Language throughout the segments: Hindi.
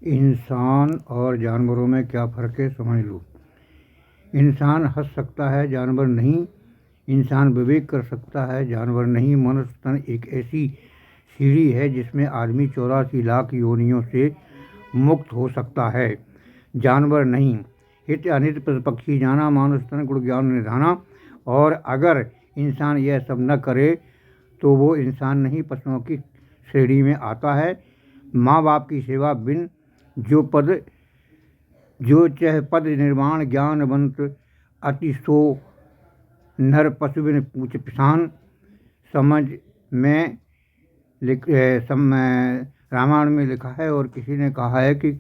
इंसान और जानवरों में क्या फ़र्क है समझ लो। इंसान हंस सकता है, जानवर नहीं। इंसान विवेक कर सकता है, जानवर नहीं। मनुष्य तन एक ऐसी सीढ़ी है जिसमें आदमी 84 लाख योनियों से मुक्त हो सकता है, जानवर नहीं। हित अनित पक्षी जाना, मानुष तन गुण ज्ञान निधाना। और अगर इंसान यह सब न करे तो वो इंसान नहीं, पशुओं की श्रेणी में आता है। माँ बाप की सेवा बिन जो चह पद निर्माण ज्ञानवंत अति सो नर पशु बिन पूछ पिसान। समझ में रामायण में लिखा है और किसी ने कहा है कि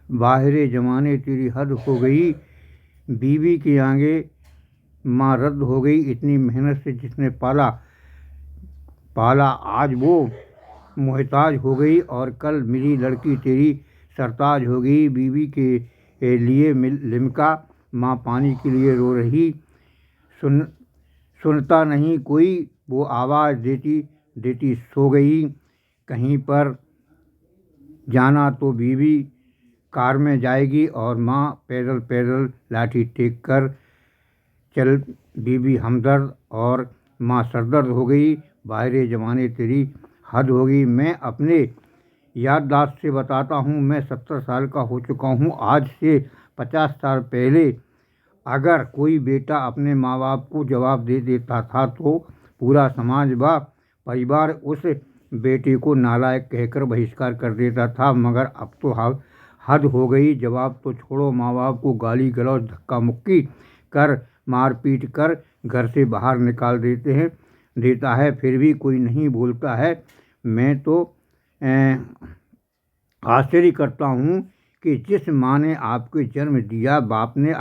बाहरे जमाने तेरी हद हो गई, बीवी के आगे माँ रद्द हो गई। इतनी मेहनत से जिसने पाला आज वो मोहताज हो गई, और कल मिली लड़की तेरी सरताज हो गई। बीवी के लिए लिमका, माँ पानी के लिए रो रही। सुनता नहीं कोई वो आवाज़ देती सो गई। कहीं पर जाना तो बीवी कार में जाएगी और माँ पैदल पैदल लाठी टेक कर चल। बीवी हमदर्द और माँ सरदर्द हो गई। बाहरे ज़माने तेरी हद होगी। मैं अपने याददाश्त से बताता हूँ, मैं 70 साल का हो चुका हूँ। आज से 50 साल पहले अगर कोई बेटा अपने माँ बाप को जवाब दे देता था तो पूरा समाज व परिवार उस बेटे को नालायक कहकर बहिष्कार कर देता था। मगर अब तो हद हो गई। जवाब तो छोड़ो, माँ बाप को गाली गलौज धक्का मुक्की कर मारपीट कर घर से बाहर निकाल देता है, फिर भी कोई नहीं बोलता है। मैं तो आश्चर्य करता हूँ कि जिस माँ ने आपको जन्म दिया, बाप ने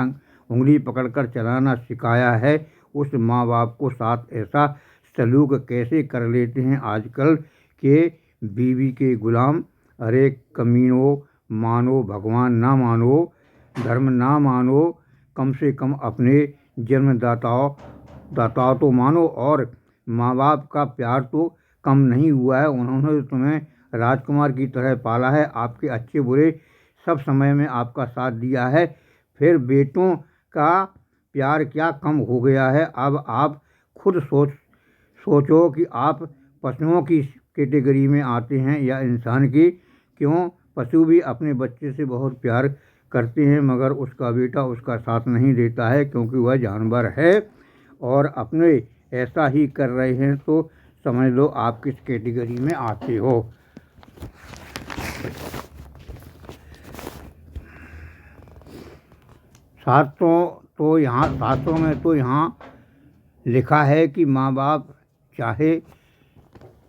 उंगली पकड़कर चलाना सिखाया है, उस माँ बाप को साथ ऐसा सलूक कैसे कर लेते हैं आजकल के बीवी के गुलाम। अरे कमीनों, मानो भगवान ना मानो, धर्म ना मानो, कम से कम अपने जन्मदाताओं तो मानो। और माँ बाप का प्यार तो कम नहीं हुआ है, उन्होंने तुम्हें राजकुमार की तरह पाला है, आपके अच्छे बुरे सब समय में आपका साथ दिया है। फिर बेटों का प्यार क्या कम हो गया है? अब आप खुद सोचो कि आप पशुओं की कैटेगरी में आते हैं या इंसान की। क्यों? पशु भी अपने बच्चे से बहुत प्यार करते हैं, मगर उसका बेटा उसका साथ नहीं देता है क्योंकि वह जानवर है। और अपने ऐसा ही कर रहे हैं तो समझ लो आप किस कैटेगरी में आते हो। शास्त्रों में तो यहाँ लिखा है कि माँ बाप चाहे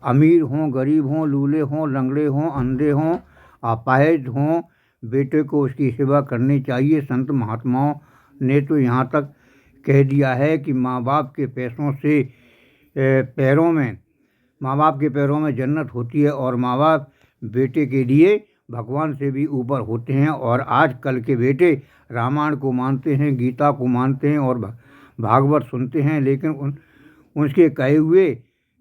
अमीर हों, गरीब हों, लूले हों, लंगड़े हों, अंधे हों, अपाहिज हों, बेटे को उसकी सेवा करनी चाहिए। संत महात्माओं ने तो यहाँ तक कह दिया है कि माँ बाप के पैरों में जन्नत होती है, और माँ बाप बेटे के लिए भगवान से भी ऊपर होते हैं। और आजकल के बेटे रामायण को मानते हैं, गीता को मानते हैं और भागवत सुनते हैं, लेकिन उसके कहे हुए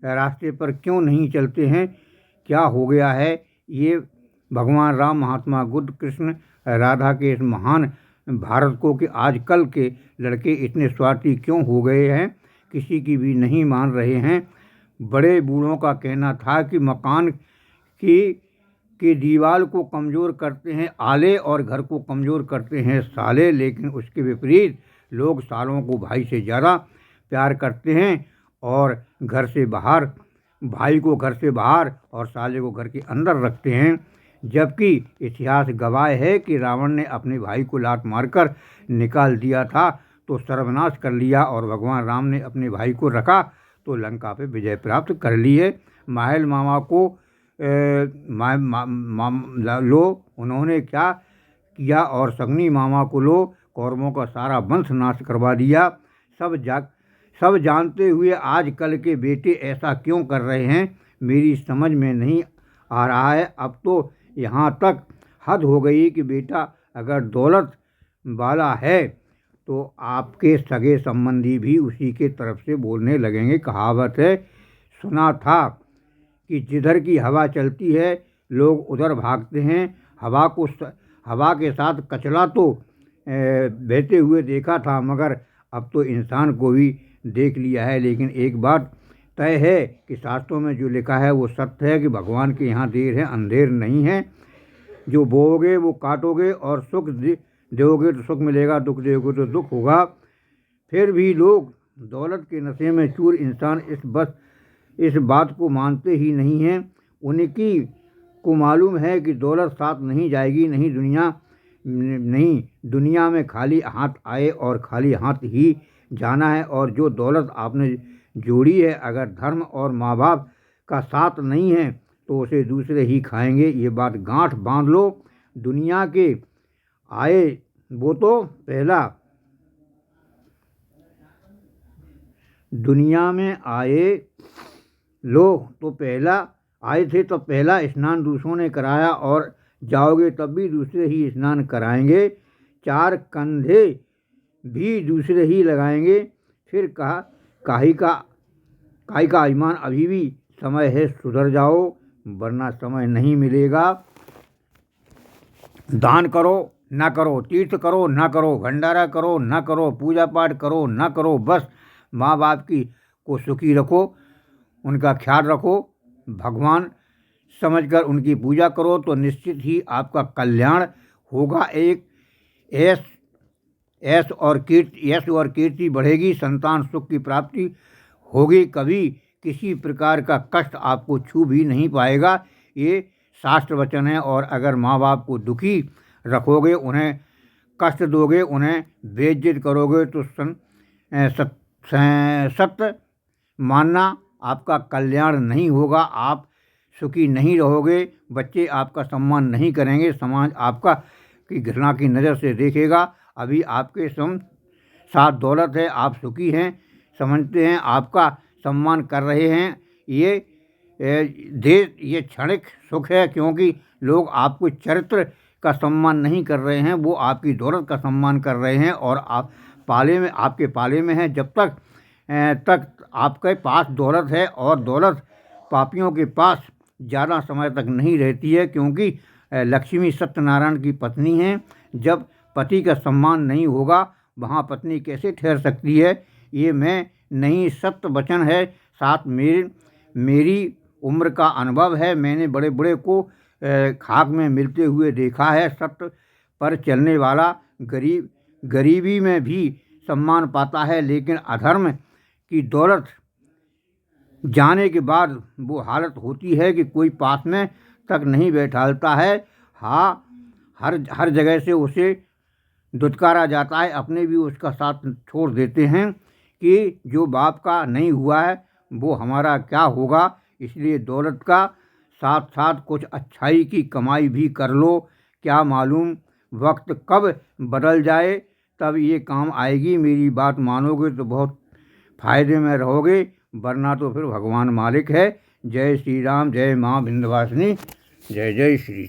रास्ते पर क्यों नहीं चलते हैं? क्या हो गया है? ये भगवान राम, महात्मा बुद्ध, कृष्ण, राधा के इस महान भारत को कि आजकल के लड़के इतने स्वार्थी क्यों हो गए हैं, किसी की भी नहीं मान रहे हैं। बड़े बूढ़ों का कहना था कि मकान की दीवार को कमज़ोर करते हैं आले और घर को कमज़ोर करते हैं साले, लेकिन उसके विपरीत लोग सालों को भाई से ज़्यादा प्यार करते हैं और भाई को घर से बाहर और साले को घर के अंदर रखते हैं। जबकि इतिहास गवाह है कि रावण ने अपने भाई को लात मारकर निकाल दिया था तो सर्वनाश कर लिया, और भगवान राम ने अपने भाई को रखा तो लंका पे विजय प्राप्त कर ली है। माहिल मामा को लो, उन्होंने क्या किया, और संगनी मामा को लो, कौरवों का सारा वंश नाश करवा दिया। सब जानते हुए आजकल के बेटे ऐसा क्यों कर रहे हैं, मेरी समझ में नहीं आ रहा है। अब तो यहाँ तक हद हो गई कि बेटा अगर दौलत वाला है तो आपके सगे संबंधी भी उसी के तरफ से बोलने लगेंगे। कहावत है, सुना था कि जिधर की हवा चलती है लोग उधर भागते हैं। हवा के साथ कचरा तो बहते हुए देखा था, मगर अब तो इंसान को भी देख लिया है। लेकिन एक बात तय है कि शास्त्रों में जो लिखा है वो सत्य है कि भगवान के यहाँ देर है अंधेर नहीं है। जो बोओगे वो काटोगे, और सुख दोगे तो सुख मिलेगा, दुख दोगे तो दुख होगा। फिर भी लोग दौलत के नशे में चूर इंसान इस बात को मानते ही नहीं हैं। उनकी को मालूम है कि दौलत साथ नहीं जाएगी, नहीं दुनिया में खाली हाथ आए और खाली हाथ ही जाना है। और जो दौलत आपने जोड़ी है, अगर धर्म और माँ बाप का साथ नहीं है तो उसे दूसरे ही खाएंगे। ये बात गांठ बांध लो। दुनिया के आए वो तो पहला दुनिया में आए लोग तो पहला आए थे, तो पहला स्नान दूसरों ने कराया, और जाओगे तब भी दूसरे ही स्नान कराएंगे। चार कंधे भी दूसरे ही लगाएंगे। फिर कहा काहे का अभिमान, अभी भी समय है, सुधर जाओ वरना समय नहीं मिलेगा। दान करो ना करो, तीर्थ करो ना करो, भंडारा करो ना करो, पूजा पाठ करो ना करो, बस माँ बाप को सुखी रखो, उनका ख्याल रखो, भगवान समझकर उनकी पूजा करो तो निश्चित ही आपका कल्याण होगा। एक यश और कीर्ति बढ़ेगी, संतान सुख की प्राप्ति होगी, कभी किसी प्रकार का कष्ट आपको छू भी नहीं पाएगा। ये शास्त्र वचन है। और अगर माँ बाप को दुखी रखोगे, उन्हें कष्ट दोगे, उन्हें बेइज्जत करोगे तो सत्य मानना आपका कल्याण नहीं होगा। आप सुखी नहीं रहोगे, बच्चे आपका सम्मान नहीं करेंगे, समाज आपका की घृणा की नज़र से देखेगा। अभी आपके साथ दौलत है, आप सुखी हैं, समझते हैं, आपका सम्मान कर रहे हैं। ये क्षणिक सुख है, क्योंकि लोग आपको चरित्र का सम्मान नहीं कर रहे हैं, वो आपकी दौलत का सम्मान कर रहे हैं। और आपके पाले में है। जब तक आपके पास दौलत है, और दौलत पापियों के पास ज़्यादा समय तक नहीं रहती है, क्योंकि लक्ष्मी सत्यनारायण की पत्नी हैं। जब पति का सम्मान नहीं होगा, वहाँ पत्नी कैसे ठहर सकती है। ये मैं नहीं, सत्य वचन है, साथ मेरी उम्र का अनुभव है। मैंने बड़े बड़े को खाक में मिलते हुए देखा है। सत्य पर चलने वाला गरीबी में भी सम्मान पाता है, लेकिन अधर्म की दौलत जाने के बाद वो हालत होती है कि कोई पास में तक नहीं बैठालता है। हाँ, हर जगह से उसे दुत्कारा जाता है, अपने भी उसका साथ छोड़ देते हैं कि जो बाप का नहीं हुआ है वो हमारा क्या होगा। इसलिए दौलत का साथ साथ कुछ अच्छाई की कमाई भी कर लो। क्या मालूम वक्त कब बदल जाए, तब ये काम आएगी। मेरी बात मानोगे तो बहुत फायदे में रहोगे, वरना तो फिर भगवान मालिक है। जय श्री राम, जय माँ विंध्यवासिनी, जय जय श्री।